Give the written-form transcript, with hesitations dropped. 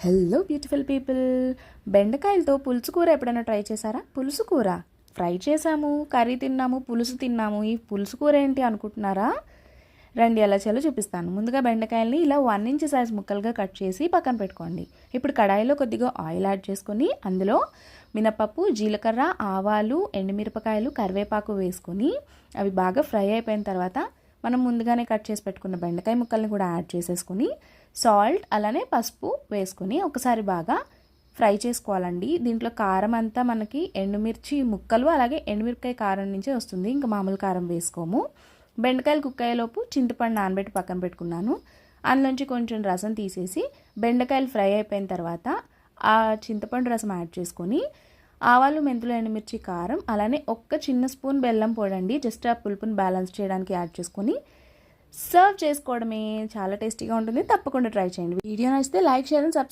Hello beautiful people, బెండకాయలతో పులుసు కూర ఎప్పుడైనా ట్రై చేశారా? పులుసు కూర ఫ్రై చేసాము, కర్రీ తిన్నాము, పులుసు తిన్నాము, ఈ పులుసు కూర ఏంటి అనుకుంటున్నారా? రండి ఎలా చేయాలో చూపిస్తాను. ముందుగా బెండకాయల్ని ఇలా 1 ఇంచ్ సైజ్ ముక్కలుగా కట్ చేసి పక్కన పెట్టుకోండి. ఇప్పుడు కడాయిలో కొద్దిగా ఆయిల్ యాడ్ చేసుకొని అందులో మినపప్పు, జీలకర్ర, ఆవాలు, ఎండుమిరపకాయలు, కరివేపాకు వేసుకొని అవి బాగా ఫ్రై అయిపోయిన తర్వాత మనం ముందుగానే కట్ చేసి పెట్టుకున్న బెండకాయ ముక్కల్ని కూడా యాడ్ చేసేసుకొని సాల్ట్ అలానే పసుపు వేసుకొని ఒకసారి బాగా ఫ్రై చేసుకోవాలండి. దీంట్లో కారం అంతా మనకి ఎండుమిర్చి ముక్కలు అలాగే ఎండుమిరపకాయ కారం నుంచే వస్తుంది, ఇంకా మామూలు కారం వేసుకోము. బెండకాయలు కుక్ అయ్యేలోపు చింతపండు నానబెట్టి పక్కన పెట్టుకున్నాను. అందులోంచి కొంచెం రసం తీసేసి బెండకాయలు ఫ్రై అయిపోయిన తర్వాత ఆ చింతపండు రసం యాడ్ చేసుకొని ఆవాలు, మెంతులు, ఎండుమిర్చి, కారం అలానే ఒక్క చిన్న స్పూన్ బెల్లం పొడండి, జస్ట్ ఆ పులుపుని బ్యాలెన్స్ చేయడానికి యాడ్ చేసుకొని సర్వ్ చేసుకోవడమే. చాలా టేస్టీగా ఉంటుంది, తప్పకుండా ట్రై చేయండి. వీడియో నచ్చితే లైక్, షేర్ అండ్ సబ్స్క్రైబ్.